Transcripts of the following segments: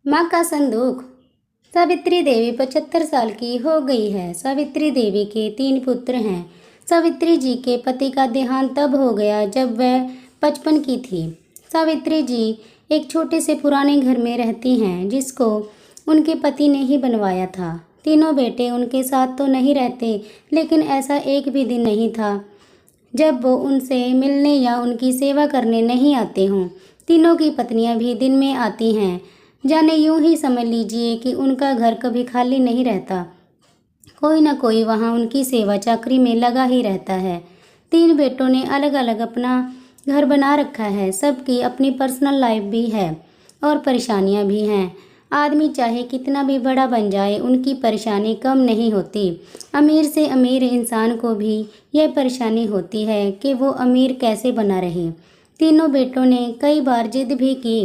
माँ का संदूक। सावित्री देवी 75 साल की हो गई है। सावित्री देवी के 3 पुत्र हैं। सावित्री जी के पति का देहांत तब हो गया जब वह 55 की थी। सावित्री जी एक छोटे से पुराने घर में रहती हैं जिसको उनके पति ने ही बनवाया था। तीनों बेटे उनके साथ तो नहीं रहते, लेकिन ऐसा एक भी दिन नहीं था जब वो उनसे मिलने या उनकी सेवा करने नहीं आते हों। तीनों की पत्नियां भी दिन में आती हैं। जाने यूं ही समझ लीजिए कि उनका घर कभी खाली नहीं रहता। कोई ना कोई वहाँ उनकी सेवा चाकरी में लगा ही रहता है। 3 बेटों ने अलग अलग अपना घर बना रखा है। सबकी अपनी पर्सनल लाइफ भी है और परेशानियां भी हैं। आदमी चाहे कितना भी बड़ा बन जाए, उनकी परेशानी कम नहीं होती। अमीर से अमीर इंसान को भी यह परेशानी होती है कि वो अमीर कैसे बना रहे। तीनों बेटों ने कई बार जिद भी की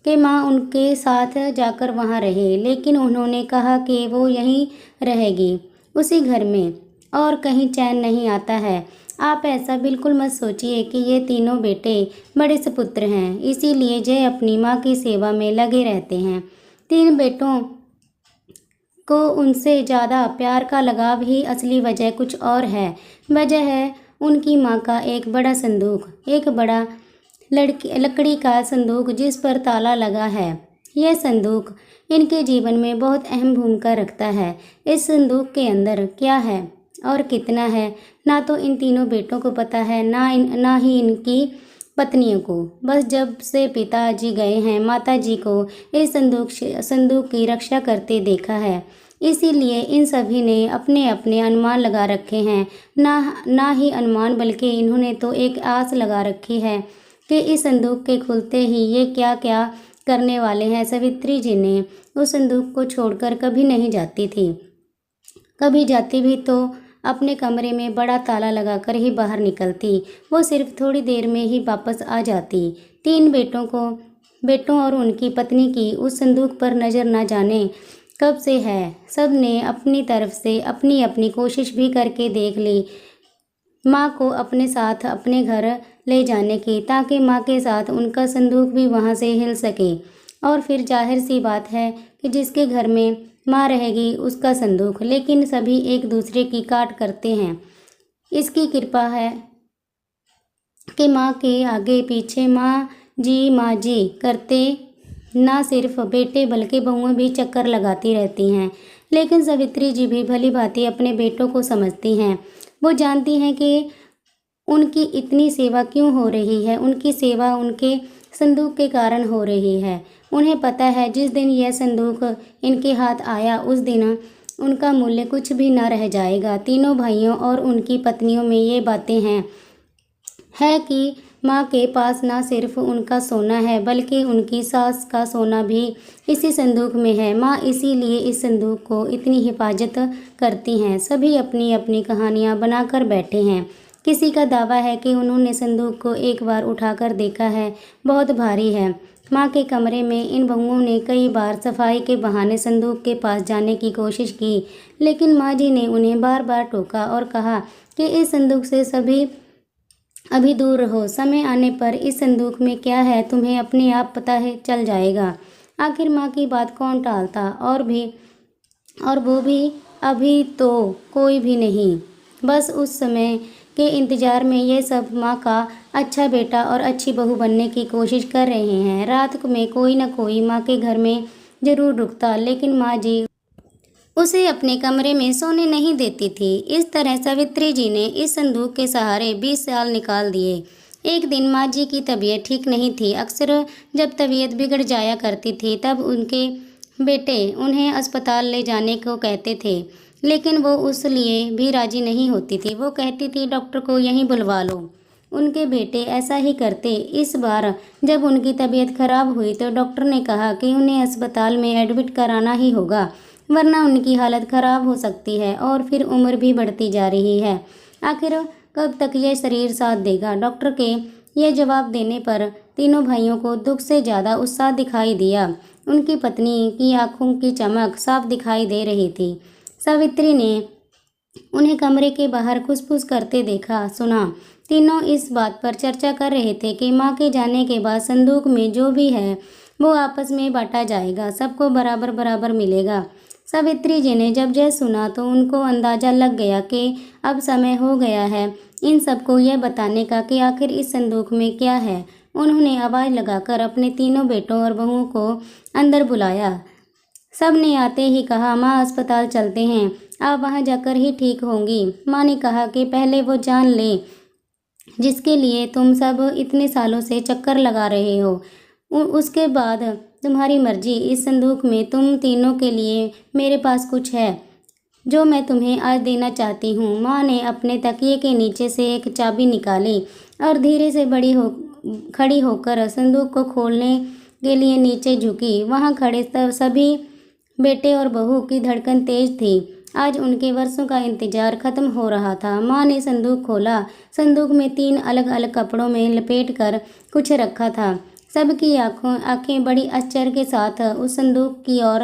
कि माँ उनके साथ जाकर वहाँ रहे, लेकिन उन्होंने कहा कि वो यहीं रहेगी, उसी घर में, और कहीं चैन नहीं आता है। आप ऐसा बिल्कुल मत सोचिए कि ये तीनों बेटे बड़े सुपुत्र हैं, इसीलिए जय अपनी माँ की सेवा में लगे रहते हैं। 3 बेटों को उनसे ज़्यादा प्यार का लगाव ही असली वजह कुछ और है। वजह है उनकी माँ का एक बड़ा संदूक, एक बड़ा लकड़ी का संदूक जिस पर ताला लगा है। यह संदूक इनके जीवन में बहुत अहम भूमिका रखता है। इस संदूक के अंदर क्या है और कितना है, ना तो इन तीनों बेटों को पता है, ना ही इनकी पत्नियों को। बस जब से पिताजी गए हैं, माताजी को इस संदूक की रक्षा करते देखा है, इसीलिए इन सभी ने अपने अपने अनुमान लगा रखे हैं। ना ही अनुमान, बल्कि इन्होंने तो एक आस लगा रखी है कि इस संदूक के खुलते ही ये क्या क्या करने वाले हैं। सावित्री जी ने उस संदूक को छोड़कर कभी नहीं जाती थी। कभी जाती भी तो अपने कमरे में बड़ा ताला लगाकर ही बाहर निकलती। वो सिर्फ थोड़ी देर में ही वापस आ जाती। 3 बेटों और उनकी पत्नी की उस संदूक पर नज़र न जाने कब से है। सब ने अपनी तरफ से अपनी अपनी कोशिश भी करके देख ली माँ को अपने साथ अपने घर ले जाने की, ताकि माँ के साथ उनका संदूक भी वहाँ से हिल सके। और फिर जाहिर सी बात है कि जिसके घर में माँ रहेगी उसका संदूक। लेकिन सभी एक दूसरे की काट करते हैं। इसकी कृपा है कि माँ के आगे पीछे माँ जी करते ना सिर्फ बेटे बल्कि बहुएं भी चक्कर लगाती रहती हैं। लेकिन सावित्री जी भी भली भांति अपने बेटों को समझती हैं। वो जानती हैं कि उनकी इतनी सेवा क्यों हो रही है। उनकी सेवा उनके संदूक के कारण हो रही है। उन्हें पता है जिस दिन यह संदूक इनके हाथ आया उस दिन उनका मूल्य कुछ भी न रह जाएगा। तीनों भाइयों और उनकी पत्नियों में ये बातें है कि माँ के पास ना सिर्फ उनका सोना है, बल्कि उनकी सास का सोना भी इसी संदूक में है। माँ इसीलिए इस संदूक को इतनी हिफाजत करती हैं। सभी अपनी अपनी कहानियाँ बनाकर बैठे हैं। किसी का दावा है कि उन्होंने संदूक को एक बार उठाकर देखा है, बहुत भारी है। माँ के कमरे में इन बहुओं ने कई बार सफाई के बहाने संदूक के पास जाने की कोशिश की, लेकिन माँ जी ने उन्हें बार बार टोका और कहा कि इस संदूक से सभी अभी दूर रहो। समय आने पर इस संदूक में क्या है तुम्हें अपने आप पता है चल जाएगा। आखिर माँ की बात कौन टालता, और वो भी अभी तो कोई भी नहीं। बस उस समय के इंतजार में ये सब माँ का अच्छा बेटा और अच्छी बहू बनने की कोशिश कर रहे हैं। रात में कोई ना कोई माँ के घर में जरूर रुकता, लेकिन माँ जी उसे अपने कमरे में सोने नहीं देती थी। इस तरह सावित्री जी ने इस संदूक के सहारे 20 साल निकाल दिए। एक दिन माँ जी की तबीयत ठीक नहीं थी। अक्सर जब तबीयत बिगड़ जाया करती थी तब उनके बेटे उन्हें अस्पताल ले जाने को कहते थे, लेकिन वो उस लिए भी राजी नहीं होती थी। वो कहती थी डॉक्टर को यहीं बुलवा लो। उनके बेटे ऐसा ही करते। इस बार जब उनकी तबीयत खराब हुई तो डॉक्टर ने कहा कि उन्हें अस्पताल में एडमिट कराना ही होगा, वरना उनकी हालत खराब हो सकती है और फिर उम्र भी बढ़ती जा रही है। आखिर कब तक यह शरीर साथ देगा। डॉक्टर के यह जवाब देने पर तीनों भाइयों को दुख से ज़्यादा उत्साह दिखाई दिया। उनकी पत्नी की आंखों की चमक साफ दिखाई दे रही थी। सावित्री ने उन्हें कमरे के बाहर खुसफुस करते देखा सुना। तीनों इस बात पर चर्चा कर रहे थे कि माँ के जाने के बाद संदूक में जो भी है वो आपस में बांटा जाएगा, सबको बराबर बराबर मिलेगा। सावित्री जी ने जब यह सुना तो उनको अंदाजा लग गया कि अब समय हो गया है इन सबको यह बताने का कि आखिर इस संदूक में क्या है। उन्होंने आवाज़ लगाकर अपने तीनों बेटों और बहुओं को अंदर बुलाया। सब ने आते ही कहा, माँ अस्पताल चलते हैं, आप वहाँ जाकर ही ठीक होंगी। माँ ने कहा कि पहले वो जान ले जिसके लिए तुम सब इतने सालों से चक्कर लगा रहे हो, उसके बाद तुम्हारी मर्जी। इस संदूक में तुम तीनों के लिए मेरे पास कुछ है जो मैं तुम्हें आज देना चाहती हूँ। माँ ने अपने तकिए के नीचे से एक चाबी निकाली और धीरे से खड़ी होकर संदूक को खोलने के लिए नीचे झुकी। वहाँ खड़े सभी बेटे और बहू की धड़कन तेज थी। आज उनके वर्षों का इंतजार खत्म हो रहा था। माँ ने संदूक खोला। संदूक में 3 अलग अलग कपड़ों में लपेट कर कुछ रखा था। सबकी आंखें बड़ी आश्चर्य के साथ उस संदूक की ओर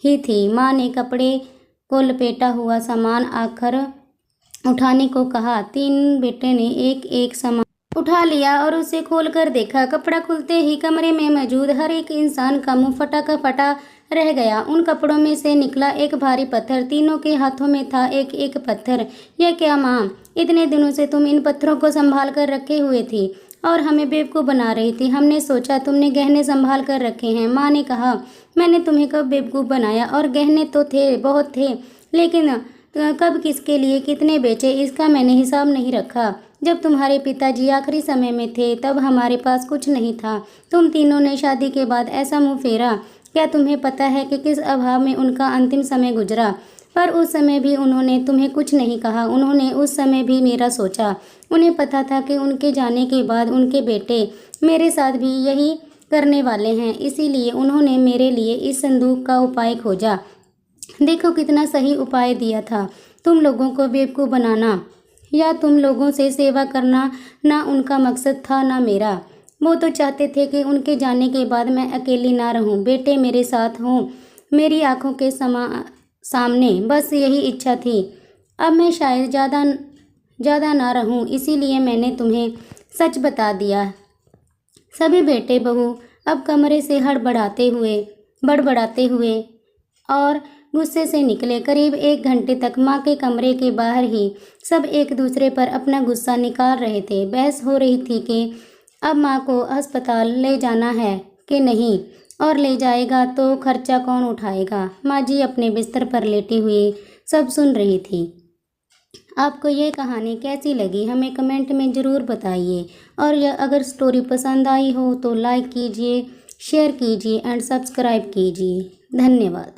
ही थी। माँ ने कपड़े को लपेटा हुआ सामान आखिर उठाने को कहा। 3 बेटे ने एक एक सामान उठा लिया और उसे खोलकर देखा। कपड़ा खुलते ही कमरे में मौजूद हर एक इंसान का मुंह फटा का फटा रह गया। उन कपड़ों में से निकला एक भारी पत्थर। तीनों के हाथों में था एक एक पत्थर। यह क्या माँ, इतने दिनों से तुम इन पत्थरों को संभाल कर रखे हुए थी और हमें बेवकूफ़ बना रही थी। हमने सोचा तुमने गहने संभाल कर रखे हैं। माँ ने कहा, मैंने तुम्हें कब बेवकूफ़ बनाया, और गहने तो थे, बहुत थे, लेकिन कब किसके लिए कितने बेचे इसका मैंने हिसाब नहीं रखा। जब तुम्हारे पिताजी आखिरी समय में थे तब हमारे पास कुछ नहीं था। तुम तीनों ने शादी के बाद ऐसा मुंह फेरा। क्या तुम्हें पता है कि किस अभाव में उनका अंतिम समय गुजरा? पर उस समय भी उन्होंने तुम्हें कुछ नहीं कहा। उन्होंने उस समय भी मेरा सोचा। उन्हें पता था कि उनके जाने के बाद उनके बेटे मेरे साथ भी यही करने वाले हैं, इसीलिए उन्होंने मेरे लिए इस संदूक का उपाय खोजा। देखो कितना सही उपाय दिया था। तुम लोगों को बेवकूफ़ बनाना या तुम लोगों से सेवा करना ना उनका मकसद था ना मेरा। वो तो चाहते थे कि उनके जाने के बाद मैं अकेली ना रहूं, बेटे मेरे साथ हों, मेरी आंखों के सामने, बस यही इच्छा थी। अब मैं शायद ज़्यादा ना रहूं, इसीलिए मैंने तुम्हें सच बता दिया। सभी बेटे बहू अब कमरे से बड़बड़ाते हुए और गुस्से से निकले। करीब 1 घंटे तक माँ के कमरे के बाहर ही सब एक दूसरे पर अपना गुस्सा निकाल रहे थे। बहस हो रही थी कि अब माँ को अस्पताल ले जाना है कि नहीं, और ले जाएगा तो खर्चा कौन उठाएगा। माँ जी अपने बिस्तर पर लेटी हुई सब सुन रही थी। आपको ये कहानी कैसी लगी हमें कमेंट में ज़रूर बताइए, और अगर स्टोरी पसंद आई हो तो लाइक कीजिए, शेयर कीजिए एंड सब्सक्राइब कीजिए। धन्यवाद।